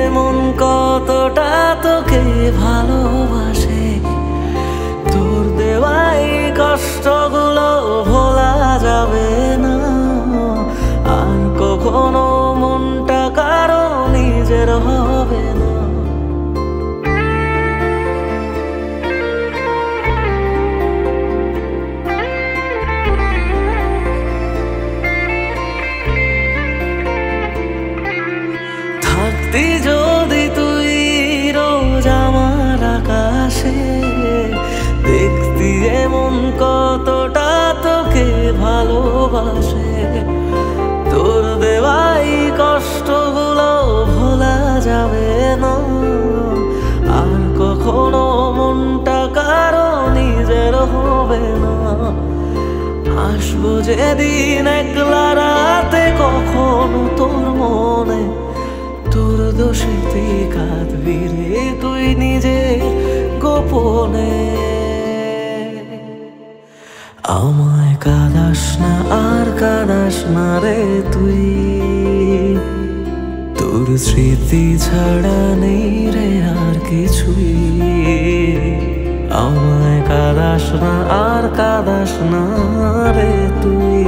এমন কতটা তোকে ভালোবাসে, তোর দেওয়াই কষ্টগুলো ভোলা যাবে না আর কখনো, মনটা কারো নিজের হবে না। থাকতি যদি তুই রোজ আমার আকাশে, দেখতি এমন কতটা তোকে ভালোবাসে, তোর দেওয়াই কষ্টগুলো ভোলা যাবে না আর কখনো, মনটা কারো নিজের হবে না। আসবো যেদিন একলা রাতে কখনো তোর মনে, তোর দোষেতে কাঁদবি রে তুই নিজের গোপনে। আমায় কাঁদাস না আর কাঁদাস না রে তুই, তোর স্মৃতি ছাড়া নেই রে আর কিছুই। আমায় কাঁদাস না আর কাঁদাস না রে তুই,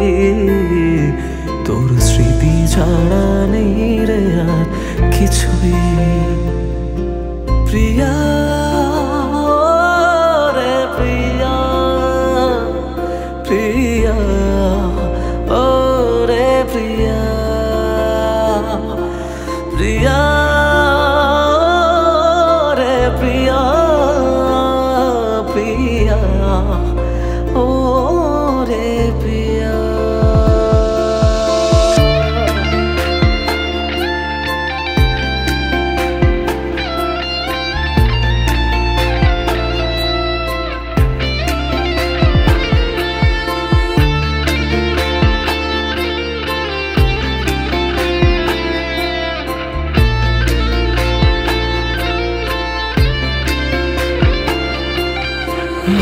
তোর স্মৃতি ছাড়া নেই রে আর কিছুই। প্রিয়া রে প্রিয়া, প্রিয়া ও রে প্রিয়া, প্রিয়া রে প্রিয়া, প্রিয়া ও রে প্রিয়া।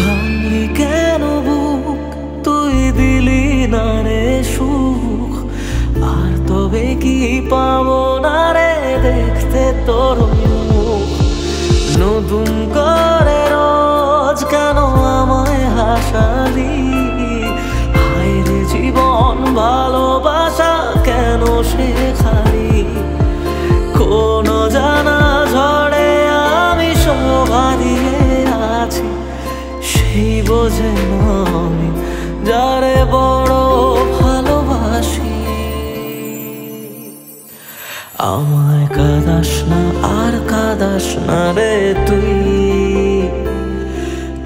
ভাঙলি কেন বুক, তুই দিলি না রে সুখ, আর তবে কি পাবো না রে দেখতে তোর মুখ। নতুন করে রোজ কেন আমায় হাসালি, হায় রে জীবন ভালোবাসা কেন শেখালি। কোন জানা ঝড়ে আমি সব হারিয়ে আছি, সেই বোঝে না আমি যারে বড় ভালোবাসি। আমায় কাঁদাস না আর কাঁদাস না রে তুই,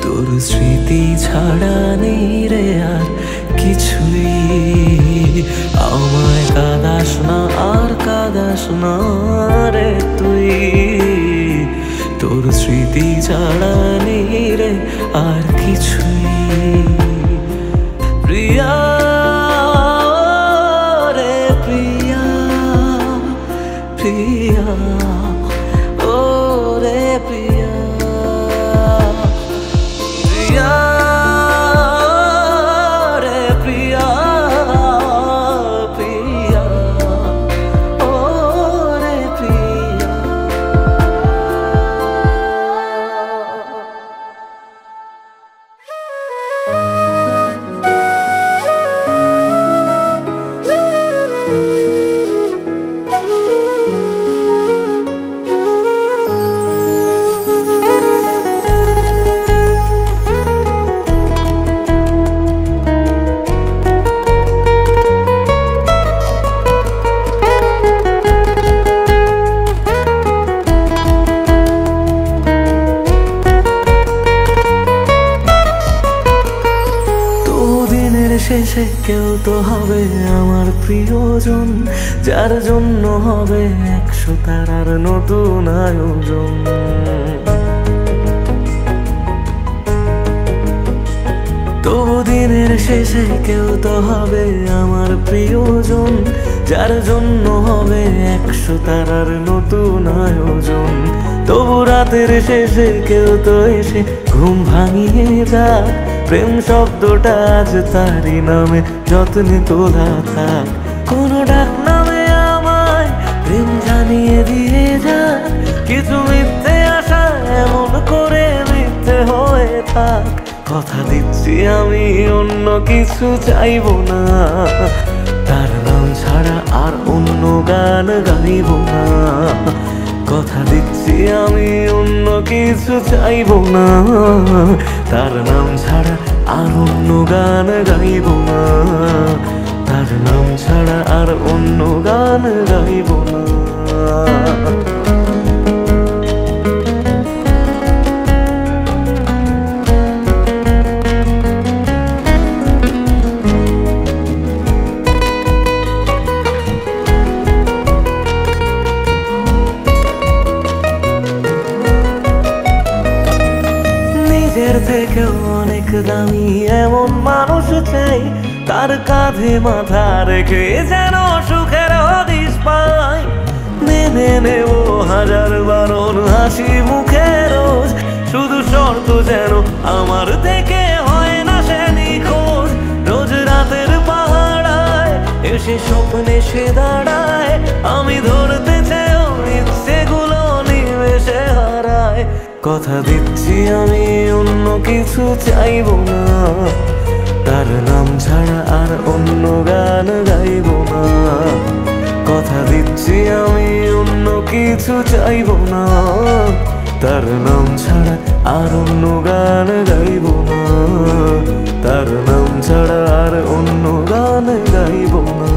তোর স্মৃতি ছাড়া নেই রে আর কিছুই। আমায় কাঁদাস না আর কাঁদাস না রে তুই, তোর স্মৃতি ছাড়া নেই রে আর কিছুই। প্রিয়া রে প্রিয়া, প্রিয়া ও রে প্রিয়া, প্রিয়া রে প্রিয়া, প্রিয়া ও রে প্রিয়া। শেষে কেউ তো হবে আমার প্রিয়জন, যার জন্য হবে 100 তারার নতুন আয়োজন। তবু দিনের শেষে কেউ তো হবে আমার প্রিয়জন, যার জন্য হবে 100 তারার নতুন আয়োজন। তবু রাতের শেষে কেউ তো এসে ঘুম ভাঙিয়ে যাক, প্রেম শব্দটা আজ তারি নামে যত্নে তোলা থাক। কোনো ডাক নামে আমায় প্রেম জানিয়ে দিয়ে যা, থাক, কথা দিচ্ছি আমি অন্য কিছু চাইবো না। তার নাম ছাড়া আর অন্য গান গাইবো না। কথা দিচ্ছি আমি অন্য কিছু চাইবো না। তার নাম ছাড়া আর অন্য গান গাইবো না। তার নাম ছাড়া আর অন্য গান গাইবো না। নিজের থেকেও অনেক দামি এমন মানুষ চাই, তার কাঁধে মাথা রেখে যেন সুখের হদিশ পাই। মেনে নেব হাজার বারণ হাসি মুখে রোজ, শুধু শর্ত যেন আমার থেকে হয় না সে নিখোঁজ। রোজ রাতের পাহাড়ায় এসে স্বপ্নে সে দাঁড়ায়, আমি ধরতে চেয়েও ইচ্ছেগুলো নিমেষে হারায়। কথা দিচ্ছি আমি অন্য কিছু চাইবো না। তার নাম ছাড়া আর অন্য গান গাইবো না। কথা দিচ্ছি আমি অন্য কিছু চাইবো না। তার নাম ছাড়া আর অন্য গান গাইবো না। তার নাম ছাড়া আর অন্য গান গাইবো না।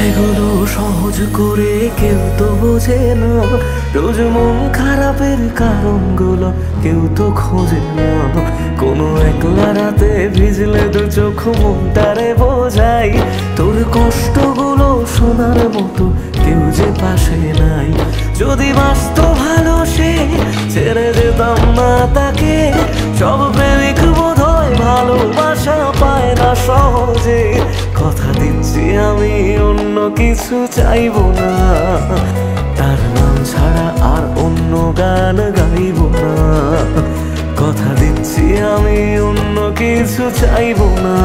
এগুলো সহজ করে কেউ তো বোঝে না, রোজ মন খারাপের কারণগুলো কেউ তো খোঁজে না। কোনো একলা রাতে ভিজলে দু চোখ মনটারে বোঝাই, তোর কষ্টগুলো শোনার মতো কেউ যে পাশে নাই। যদি বাঁচত ভালো সে ছেড়ে যেতাম না তাকে, সব প্রেমিক বোধ হয় ভালোবাসা পায় না সহজে। কথা দিচ্ছি আমি অন্য কিছু চাইবো না। তার নাম ছাড়া আর অন্য গান গাইবো না। কথা দিচ্ছি আমি অন্য কিছু চাইবো না।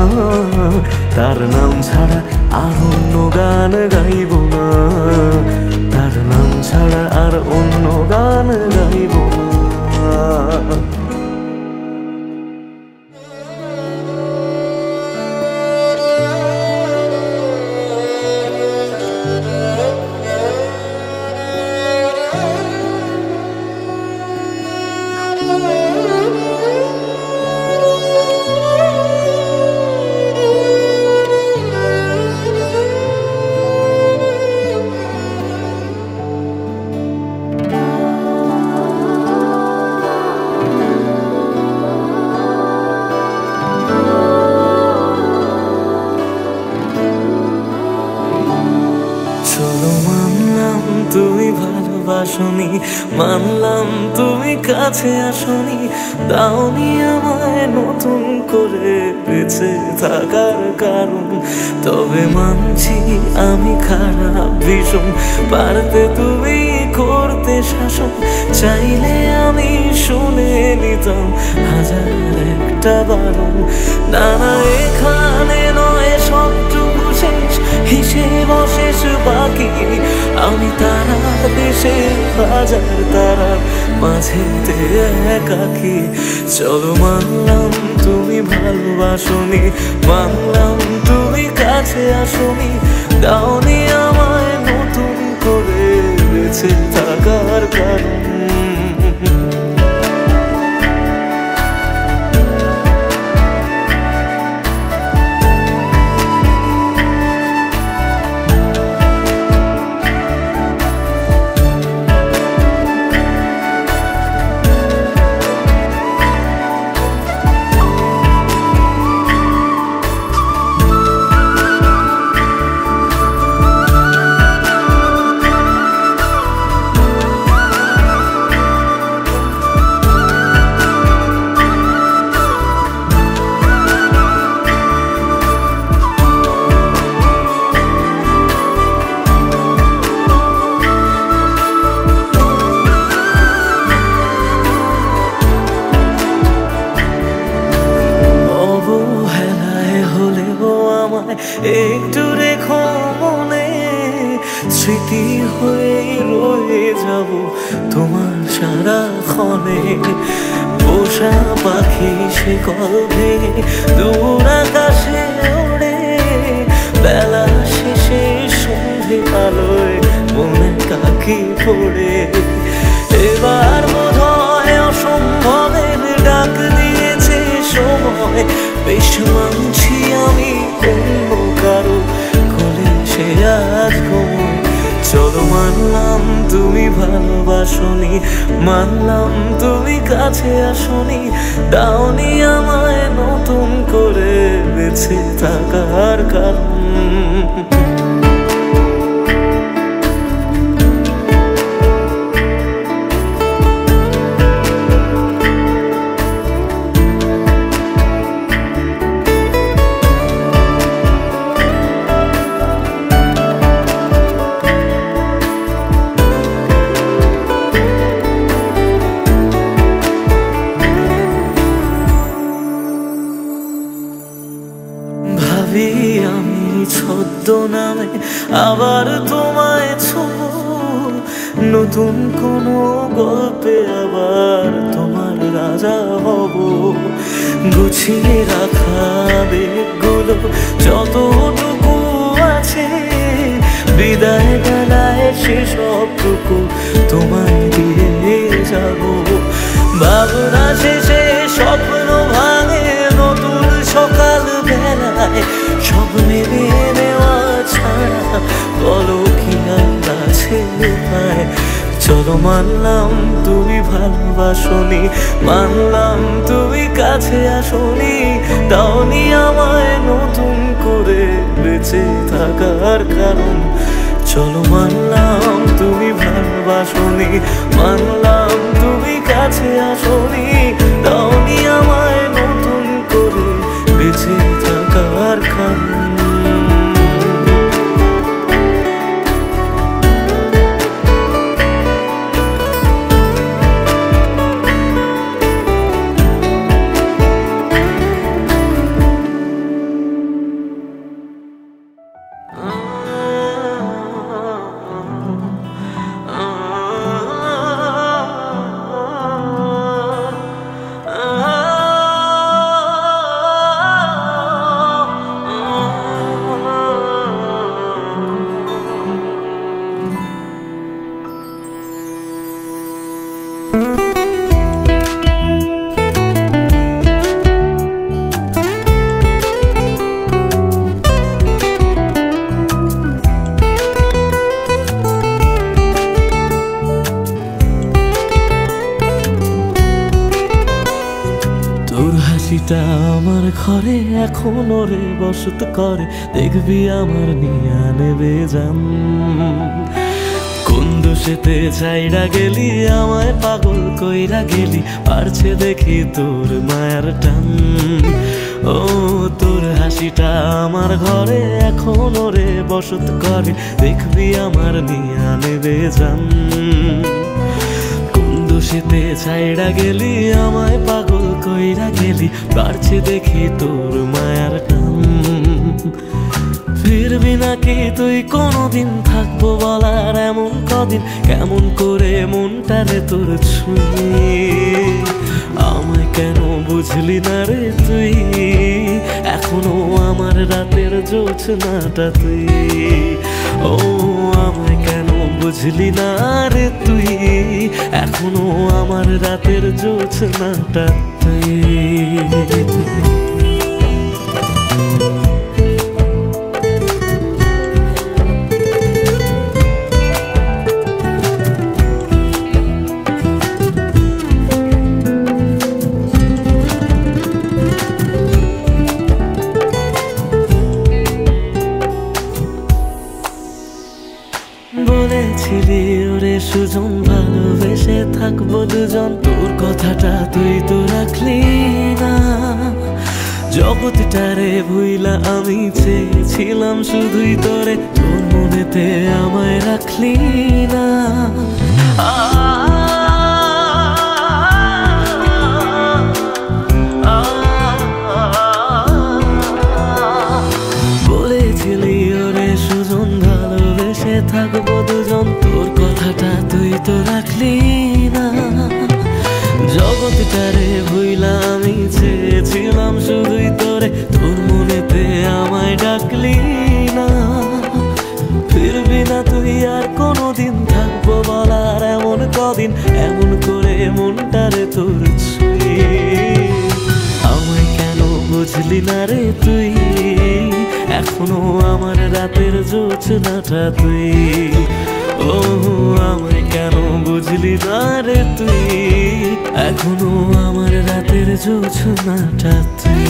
তার নাম ছাড়া আর অন্য গান গাইবো না। তার নাম ছাড়া আর অন্য গান গাইবো না। তুমি ভালোবাসনি, মানলাম তুমি কাছে আসনি, দাওনি আমায় নতুন করে বেঁচে থাকার কারণ। তবে মানছি আমি খারাপ ভীষণ, পারতে তুমি করতে শাসন। চাইলে আমি শুনে নিতাম হাজার একটা বারণ। না না এখানে নয় সবটুকু শেষ, হিসেব শেষ বাকি। আমি তারা দেশে হাজার তারার মাঝেতে একাকি। চলো মানলাম তুমি ভালোবাসনি, মানলাম তুমি কাছে আসনি, দাওনি আমায় নতুন করে বেঁচে থাকার কারণ। একটু রেখো মনে, স্মৃতি হয়ে রয়ে যাব তোমার সারাক্ষণে। পোষা পাখি সে কল ভেঙে দূর আকাশে ওড়ে, বেলা শেষে সন্ধে আলোয় মনে কাকি পড়ে। এবার বোধহয় অসম্ভবের ডাক দিয়েছে সময়, বেশ মানছি আমি অন্য কারো কোলে সে আজ ঘুমোয়। চলো মানলাম তুমি ভালোবাসনি, মানলাম তুমি কাছে আসনি, দাওনি আমায় নতুন করে বেঁচে থাকার কারণ। ভাবি আমি ছদ্মনামে আবার তোমায় ছোঁব, নতুন কোনো গল্পে আবার তোমার রাজা হব। গুছিয়ে রাখা বেগগুলো যতটুকু আছে, বিদায় বেলায় সেসবটুকু তোমায় দিয়ে যাব। ভাবনা শেষে স্বপ্ন ভাঙে নতুন সকাল বেলায়, সব মেনে নেওয়া ছাড়া বলো কি আর আছে উপায়। চলো মানলাম তুমি ভালোবাসনি, মানলাম তুমি কাছে আসনি, দাওনি আমায় নতুন করে বেঁচে থাকার কারণ। চলো মানলাম তুমি ভালোবাসনি, মানলাম তুমি কাছে আসনি, দাওনি আমায় নতুন করে বেঁচে থাকার কারণ। হাসিটা আমার ঘরে এখনো রে বসত করে, দেখবি আমার নিয়া নেবে জান। কোন দোষেতে ছাইড়া গেলি আমায় পাগল কইরা গেলি, পারছে দেখি তোর মায়ার টান। ও তোর হাসিটা আমার ঘরে এখনো রে বসত করে, দেখবি আমার নিয়া নেবে জান। খুশিতে ছাইড়া গেলি আমায় পাগল কইরা গেলি, পারছি দেখি তোর মায়ার টান। ফিরবি নাকি তুই কোনদিন, থাকবো বলার এমন কদিন, কেমন করে মনটারে তোর ছুঁয়ে। আমায় কেন বুঝলি না রে তুই, এখনো আমার রাতের জোছনাটা তুই। ও আমায় কেন বুঝলি না রে তুই, এখনো আমার রাতের জোছনাটা তুই। বলেছিলি ওরে সুজন ভালোবেসে থাকবো দুজন, তোর কথাটা তুই তো রাখলি না। জগৎটারে ভুইলা আমি চেয়েছিলাম শুধুই তোরে, তোর মনেতে আমায় রাখলি না। বলেছিলি থাকবো দুজন, তোর কথাটা তুই তো রাখলি না। জগৎটারে ভুইলা আমি চেয়েছিলাম শুধুই তোরে, তোর মনেতে আমায় ডাকলি না। ফিরবি না তুই আর কোনোদিন, থাকবো বলার এমন কদিন, এমন করে মনটারে তোর ছুঁয়ে। আমায় কেন বুঝলি না রে তুই, এখনো আমার রাতের জোছনাটা তুই। ও আমায় কেন বুঝলি না রে তুই, এখনো আমার রাতের জোছনাটা তুই।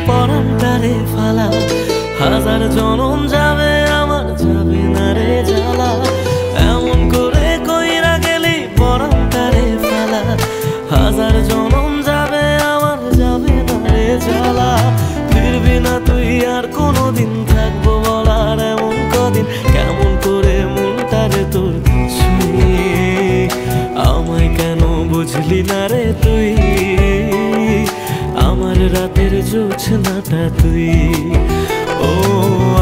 পরানটারে ফালা, হাজার জনম যাবে আমার যাবে না রে জ্বালা। এমন করে কইরা গেলি পরানটারে ফালা, হাজার জনম যাবে আমার যাবে না রে জ্বালা। ফিরবি না তুই আর কোনোদিন, থাকবো বলার এমন কদিন, কেমন করে মনটারে তোর ছুঁয়ে। আমায় কেন বুঝলি না রে তুই, আমার রাতের জোছনাটা তুই। ও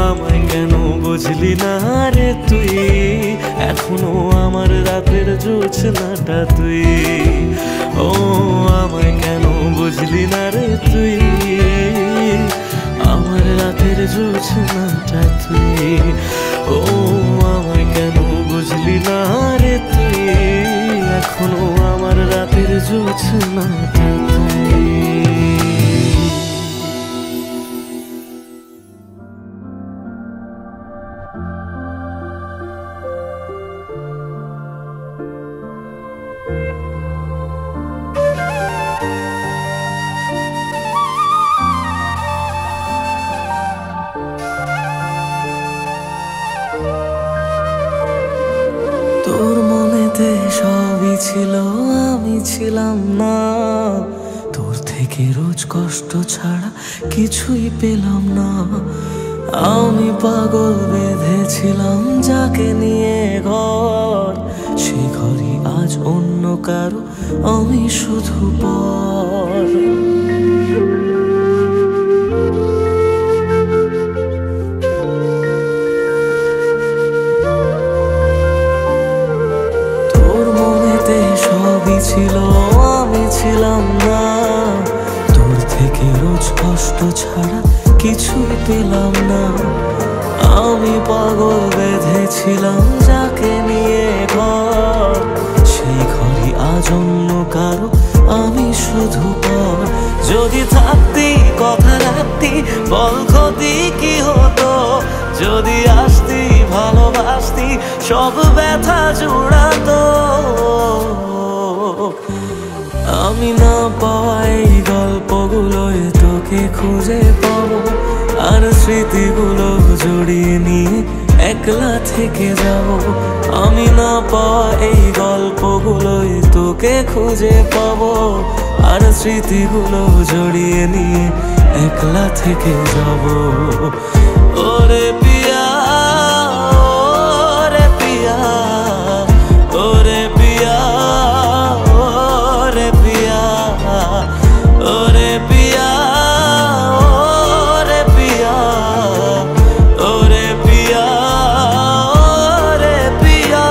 আমায় কেন বুঝলি না রে তুই, এখনো আমার রাতের জোছনাটা তুই। ও আমায় কেন বুঝলি না রে তুই, আমার রাতের জোছনাটা তুই। ও আমায় কেন বুঝলি না রে তুই, এখনো আমার রাতের জোছনাটা তুই। তোর মনেতে সবই ছিল, আমি ছিলাম না। তোর থেকে রোজ কষ্ট ছাড়া কিছুই পেলাম না। আমি পাগল বেঁধেছিলাম যাকে নিয়ে ঘর, সে ঘরই আজ অন্য কারো, আমি শুধু পর। সবই ছিল, আমি ছিলাম না। তোর থেকে রোজ কষ্ট ছাড়া কিছুই পেলাম না। আমি পাগল বেঁধেছিলাম যাকে নিয়ে ঘর, সেই ঘরই আজ অন্য কারো, আমি শুধু পর। যদি থাকতি কথা রাখতি, বল ক্ষতি কি হতো। যদি আসতি ভালোবাসতি, সব ব্যথা জুড়াতো। আমি না পাওয়াই গল্পগুলোয় তোকে খুঁজে পাবো, আর স্মৃতিগুলো জড়িয়ে নিয়ে একলা থেকে যাব। আমি না পাওয়া এই গল্পগুলোয় তোকে খুঁজে পাবো, আর স্মৃতিগুলো জড়িয়ে নিয়ে একলা থেকে যাব। ওরে পিয়া, ওরে পিয়া, ওরে পিয়া, ওরে পিয়া, ওরে পিয়া, ওরে পিয়া, ওরে পিয়া, ওরে পিয়া।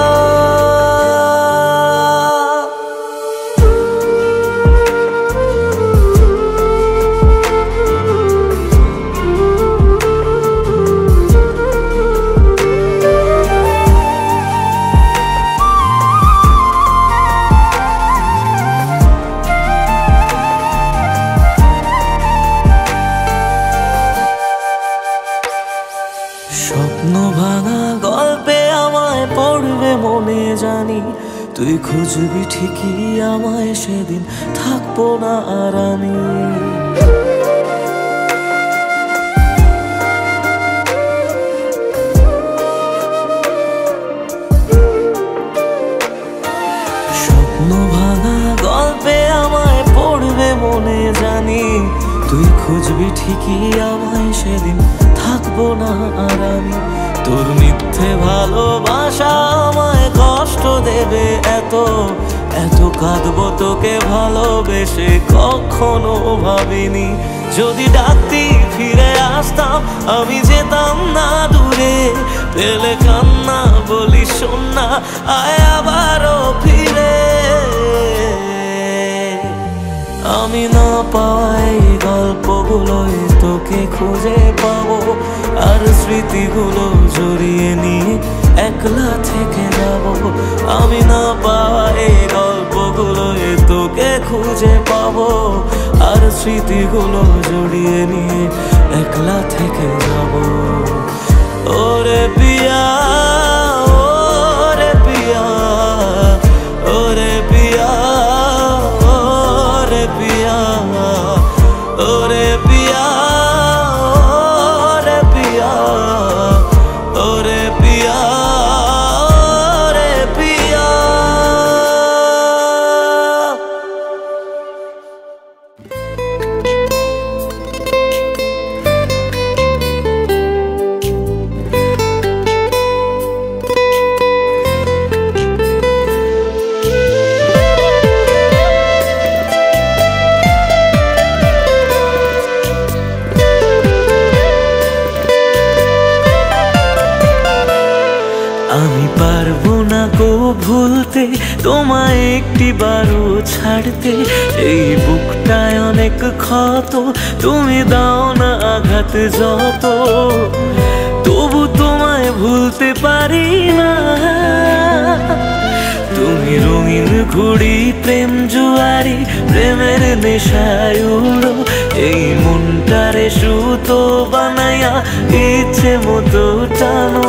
স্বপ্ন ভাঙা গল্পে আমায় পড়বে মনে জানি, তুই খুঁজবি ঠিকই আমায় সেদিন, থাকবো না আর আমি। স্বপ্ন ভাঙা গল্পে মনে মনে জানি তুই খুঁজবি ঠিকই আমায়, সেদিন থাকবো না আর আমি। তোর মিথ্যে ভালোবাসা আমায় কষ্ট দেবে এত, এত কাঁদবো তোকে ভালোবেসে কখনো ভাবিনি। যদি ডাকতি ফিরে আসতাম, আমি যেতাম না দূরে। পেলে কান্না বলি শোন না, আয় আবারও ফিরে। আমি না পাওয়াই গল্পগুলোই তোকে খুঁজে পাবো, আর স্মৃতিগুলো জড়িয়ে নিয়ে একলা থেকে যাব। আমি না পাওয়াই গল্পগুলোই তোকে খুঁজে পাবো, আর স্মৃতিগুলো জড়িয়ে নিয়ে একলা থেকে যাব। ওরে পিয়া, ওরে পিয়া, ওরে পিয়া, ওরে পিয়া, ওরে পিয়া, ওরে পিয়া, ওরে পিয়া, ওরে পিয়া। আমি পারবো না গো ভুলতে তোমায় একটিবারও ছাড়তে। এই বুকটায় অনেক ক্ষত, তুমি দাও না আঘাত যত, তবু তোমায় ভুলতে পারি না। তুমি রঙিন ঘুড়ি, প্রেম জুয়ারি, প্রেমের নেশায় উড়ো। এই মনটারে সুতো বানায়া ইচ্ছে মতো টানো।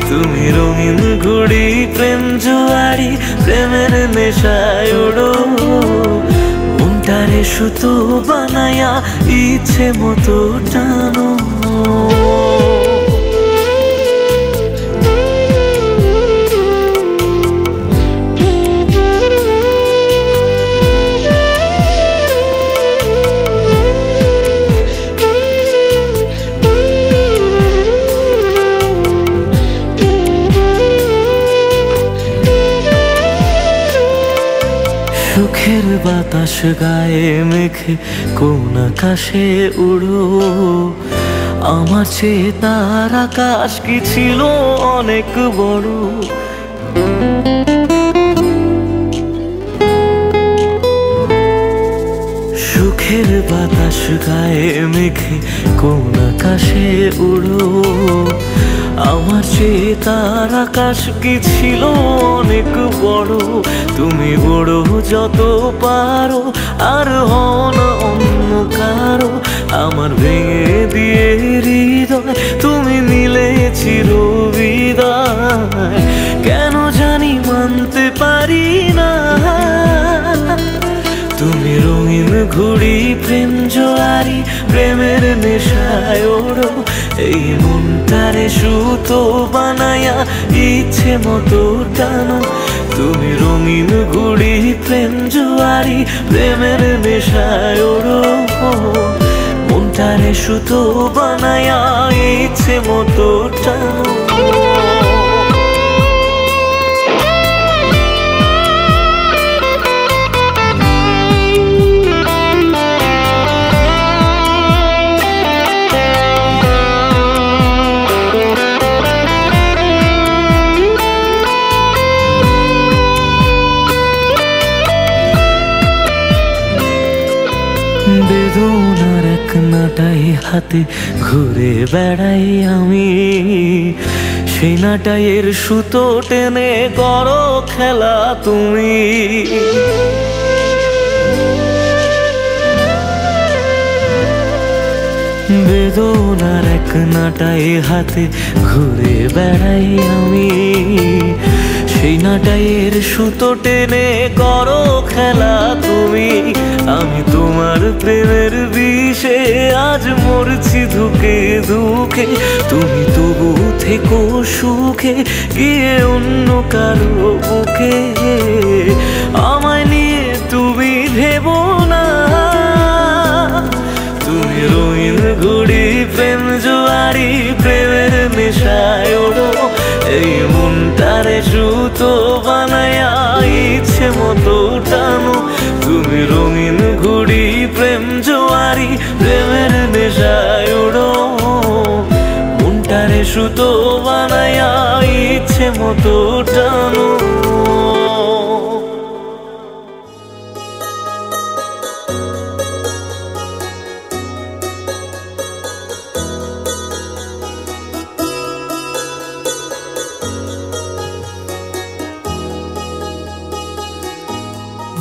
তুমি রঙিন ঘুড়ি, প্রেম জুয়ারি, প্রেমের নেশায় উড়ো। মনটারে সুতো বানায়া ইচ্ছে মতো টানো। সুখের বাতাস গায়ে মেখে কোন আকাশে উড়ো। আমার চেয়ে তার আকাশ কি ছিল অনেক বড়। সুখের বাতাস গায়ে মেখে কোন আকাশে উড়ো। আমার চেয়ে তার আকাশ কি ছিল অনেক বড়। তুমি বড় যত পারো, আর হও না অন্য কারো। আমার ভেঙে দিয়ে হৃদয় তুমি নিলে চিরবিদায়। কেন জানি মানতে পারি না। তুমি রঙিন ঘুড়ি, প্রেম জোয়ারি, প্রেমের নেশায় ওড়ো। এই মনটারে সুতো বানায়া ইচ্ছে মতো টানো। তুমি রঙিন ঘুড়ি, প্রেম জোয়ারি, প্রেমের নেশায় ওড়ো। মনটারে সুতো বানায়া ইচ্ছে মতো টানো। বেদনার এক নাটাই হাতে ঘুরে বেড়াই আমি। সেই নাটাইয়ের সুতো টেনে করো খেলা তুমি। বেদনার এক নাটাই হাতে ঘুরে বেড়াই আমি। সেই নাটাইয়ের সুতো টেনে করো খেলা তুমি। আমি তোমার প্রেমের বিষে আজ মরছি ধুকে ধুকে। তুমি তবু থেকো সুখে গিয়ে অন্য কারো বুকে। আমায় নিয়ে তুমি ভেবো না। মতো টানো।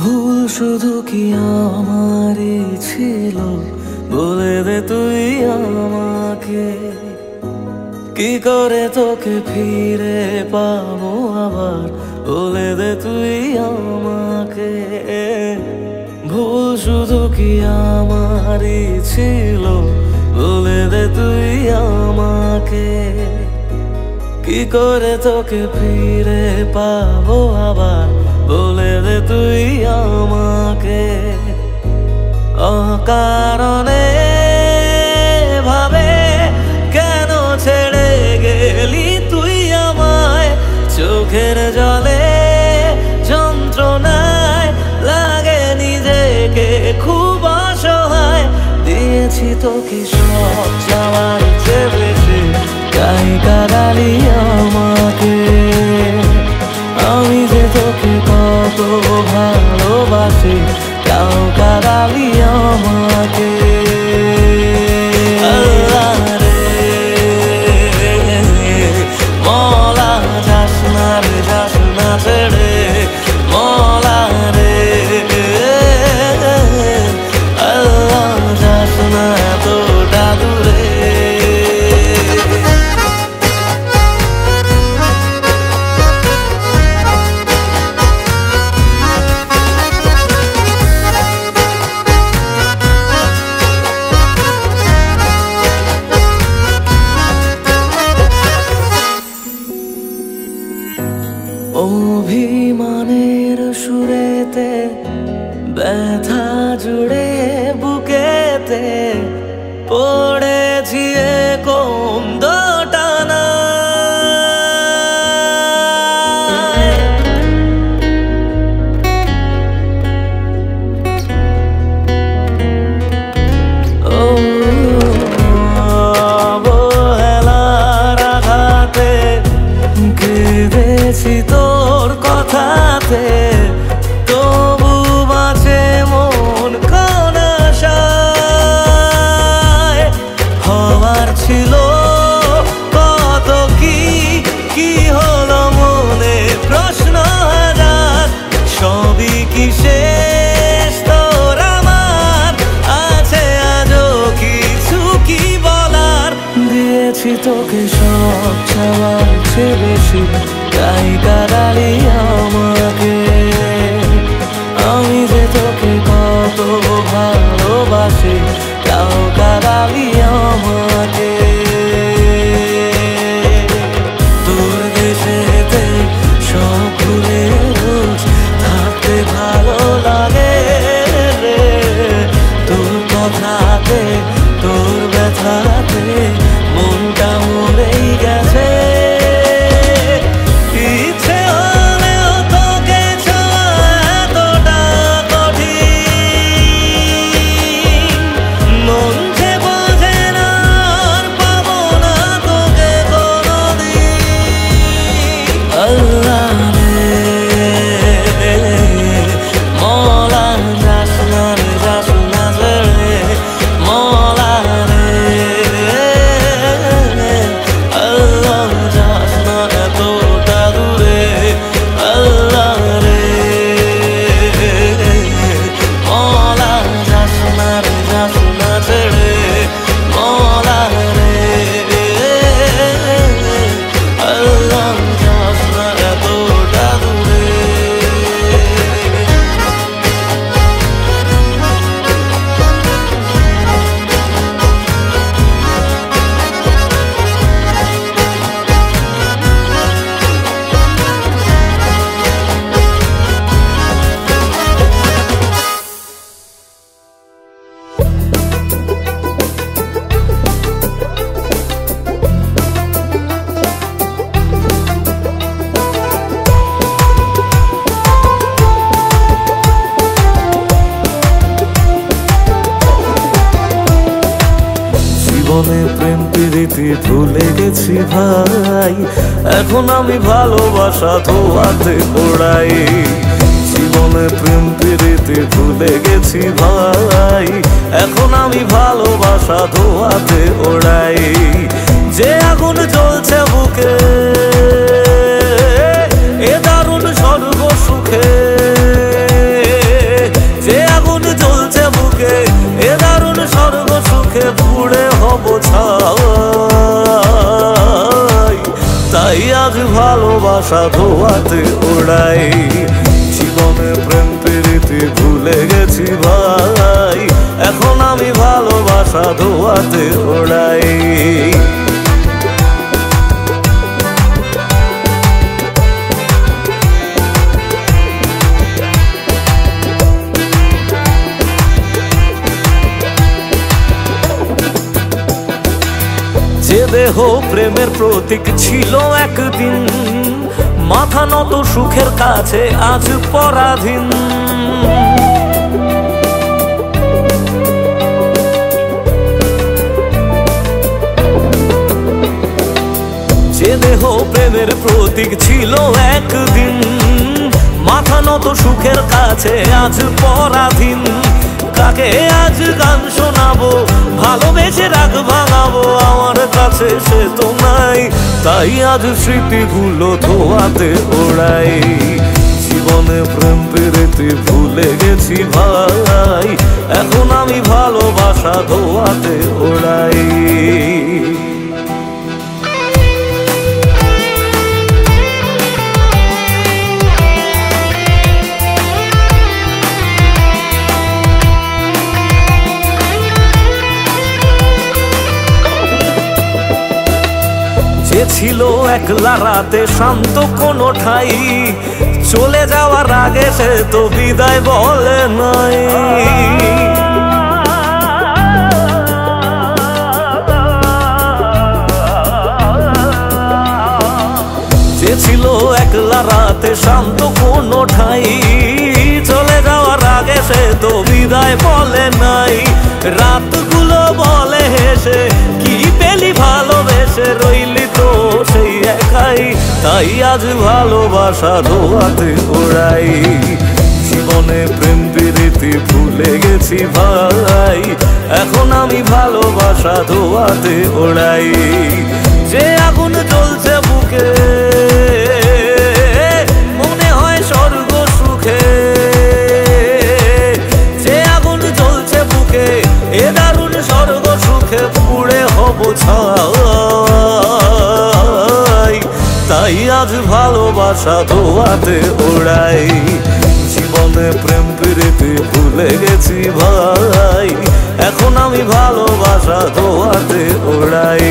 ভুল শুধু কি আমারই ছিল, বলে দে তুই আমাকে। কি করে তোকে ফিরে পাবো আবার, বলে দে তুই আমাকে। ভুল শুধু কি আমারই ছিল, বলে দে তুই আমাকে। কি করে তোকে ফিরে পাবো আবার, বলে দে তুই আমাকে। অকারণে ভাবে কেন ছেড়ে গেলি তুই আমায়, চোখের জলে যন্ত্রণায় লাগে নিজেকে খুব অসহায়। দিয়েছি তোকে সব যাওয়ার চেয়ে বেশি, তাই কাঁদালি আমাকে। আমি যে তোকে কত ভালোবাসি, তাও কাঁদালি আমাকে। আল্লাহ রে মলা, যাস না রে, যাস না ছেড়ে মলা রে। আল্লাহ যাস না এতটা দূরে। অভিমানের সুরেতে ব্যথা জুড়ে বুকেতে পড়েছি কোন দোটানা। অবহেলার আঘাতে কেঁদেছি তোর কথাতে, তবু বাঁচে মন কোন আশায়। ভুলে গেছি ভাই, এখন আমি ভালোবাসা ধোয়াতে ওড়াই। জীবনে প্রেম প্রীতি ভুলে গেছি ভাই, এখন আমি ভালোবাসা ধোয়াতে ওড়াই। যে আগুন জ্বলছে বুকে এ দারুণ স্বর্গ সুখে, যে আগুন জ্বলছে বুকে এ দারুণ স্বর্গ সুখে পুড়ে হব ছাই। তাই আজ ভালোবাসা ধোয়াতে ওড়াই। জীবনে প্রেম প্রীতি ভুলে গেছি ভাই, এখন আমি ভালোবাসা ধোয়াতে ওড়াই। যে দেহ প্রেমের প্রতীক ছিল একদিন, মাথা নত সুখের কাছে আজ পরাধীন। যে দেহ প্রেমের প্রতীক ছিল একদিন, মাথা নত সুখের কাছে আজ পরাধীন। কাকে আজ গান শোনাবো, ভালোবেসে রাগ ভাঙাবো, আমার কাছে সে তো নাই। তাই আজ স্মৃতিগুলো ধোয়াতে ওড়াই। জীবনে প্রেম প্রীতি ভুলে গেছি ভাই, এখন আমি ভালোবাসা ধোয়াতে ওড়াই। যে ছিল একলা রাতে শান্ত কোনো ঠাই, চলে যাওয়ার আগে সে তো বিদায় বলে নাই। যে ছিল একলা রাতে শান্ত কোনো ঠাই, চলে যাওয়ার আগে সে তো বিদায় বলে নাই। রাতগুলো বলে হেসে কি পেলি ভালোবেসে, রইলি তো সেই একাই। তাই আজ ভালোবাসা ধোয়াতে ওড়াই। জীবনে প্রেম প্রীতি ভুলে গেছি ভাই, এখন আমি ভালোবাসা ধোয়াতে ওড়াই। যে আগুন জ্বলছে বুকে মনে হয় স্বর্গ সুখে, যে আগুন জ্বলছে বুকে এ দারুণ স্বর্গ সুখে পুড়ে হব ছাই। তাই আজ ভালোবাসা ধোয়াতে ওড়াই। জীবনে প্রেম প্রীতি ভুলে গেছি ভাই, এখন আমি ভালোবাসা ধোয়াতে ওড়াই।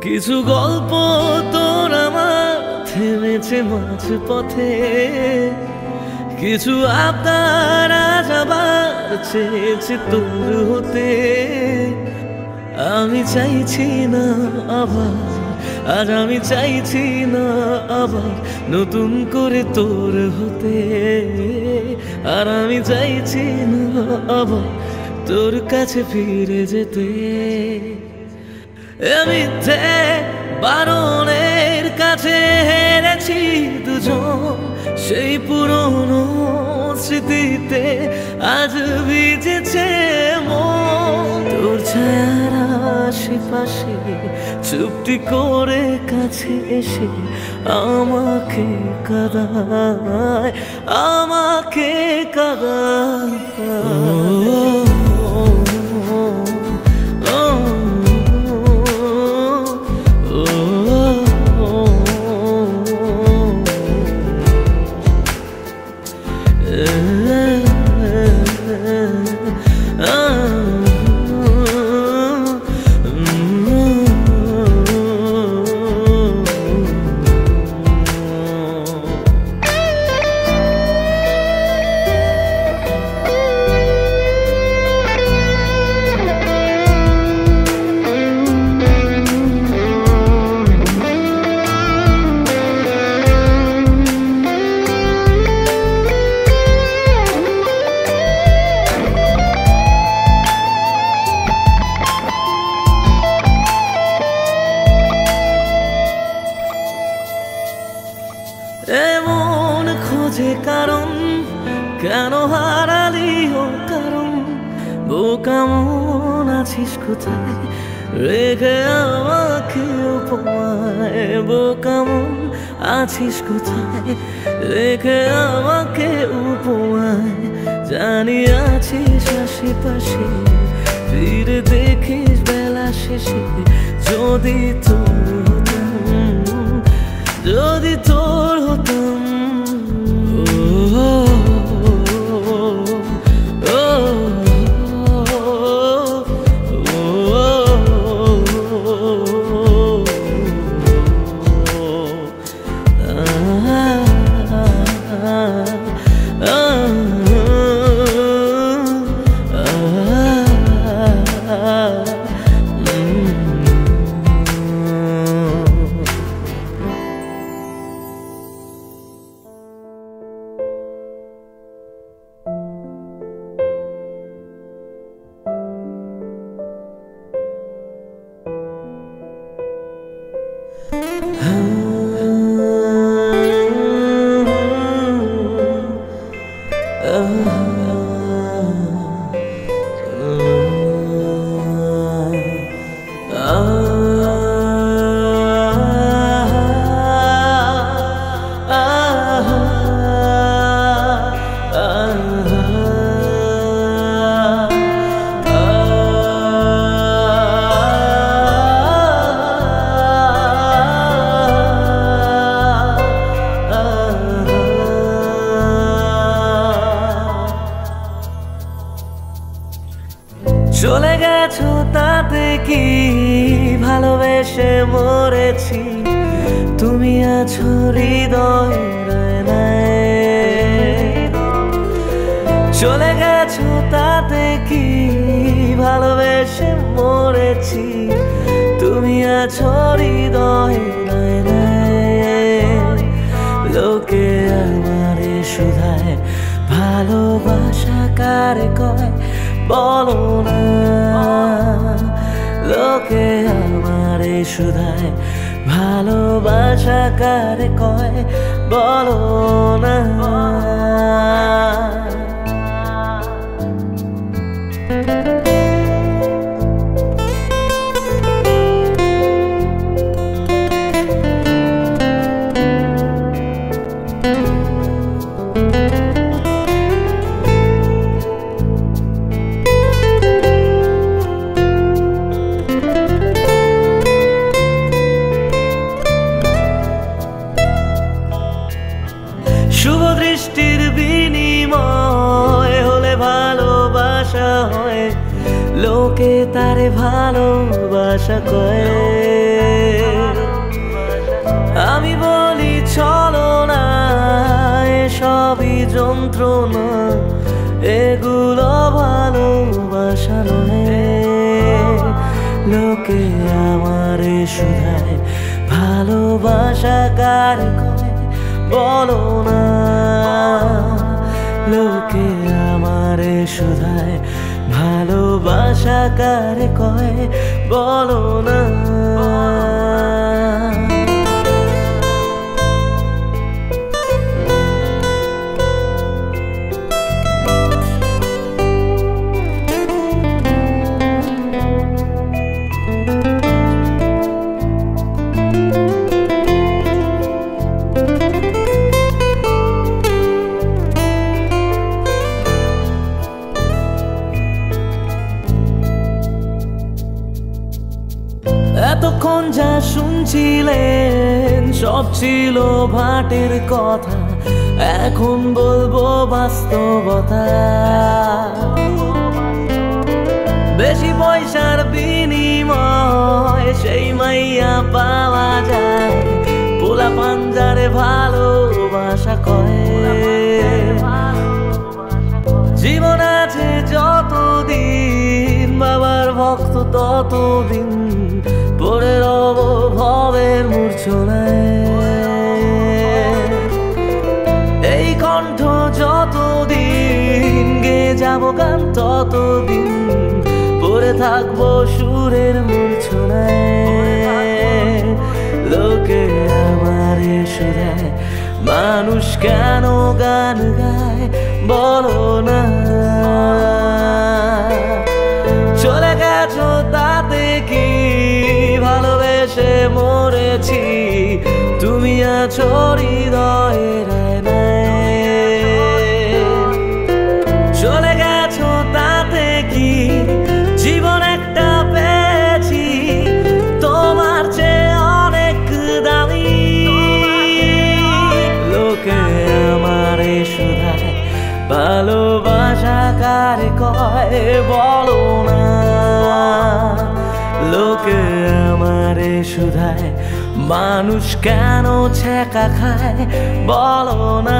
কিছু গল্প তোর আমার থেমেছে মাঝ পথে, কিছু আবদার আজ আবার চেয়েছে তোর হতে। আমি চাইছি না আবার, আজ আমি চাইছি না আবার নতুন করে তোর হতে। আর আমি চাইছি না আবার তোর কাছে ফিরে যেতে। মিথ্যে বারণের কাছে হেরেছি দুজন, সেই পুরনো স্মৃতিতে আজ ভিজেছে মন। তোর ছায়ার আশেপাশে চুপটি করে কাছে এসে আমাকে কাঁদায়, আমাকে কাঁদায়। বোকা মন আছিস কোথায়, রেখে আমাকে উপমায়। বোকা মন আছিস কোথায়, রেখে আমাকে উপমায়। জানি আছিস আশেপাশে, ফিরে দেখিস বেলা শেষে। যদি তোর হতাম, যদি তোর হতাম। চলে গেছো তাতে কি, ভালোবেসে মরেছি। তুমি আছো হৃদয়ের আয়নায়। চলে গেছো তাতে কি, ভালোবেসে মরেছি। তুমি আছো হৃদয়ের আয়নায়। লোকে আমারে শুধায়, ভালোবাসা কারে কয় বলো না। লোকে আমারে শুধায়, ভালোবাসা কারে কয় বলো না। শুভ দৃষ্টির বিনিময় হলে ভালোবাসা হয়। লোকে তারে ভালোবাসা কয়। আমি বলি চলো না, এসবই যন্ত্রণা। এগুলো ভালোবাসা নয়। লোকে আমারে শুধায়, ভালোবাসা কারে কয় বলো না। লোকে আমারে শুধায়, ভালোবাসা কারে কয় বলো না। এতক্ষণ যা শুনছিলেন সব ছিল ভাটের কথা। এখন বলবো বাস্তবতা। বেশি পয়সার বিনিময় সেই মাইয়া পাওয়া যায়। পোলা পাঞ্জারে ভালোবাসা কয়। জীবন আছে যতদিন, বাবার ভক্ত ততদিন। পড়ে রব ভবের মূর্ছনায়। এই কণ্ঠ যতদিন, গে যাব গান ততদিন। পড়ে থাকবো সুরের মূর্ছনায়। লোকে আমারে শুধায়, মানুষ কেন গান গায় বলো না। মরেছি, তুমি আছো হৃদয়ের আয়নায়। চলে গেছো তাতে কি জীবন একটা পেয়েছি, তোমার চেয়ে অনেক দামি। লোকে আমারে শুধায় ভালোবাসা কারে কয় বলো না, লোকে আমারে শুধায় মানুষ কেন ছ্যাঁকা খায় বলো না।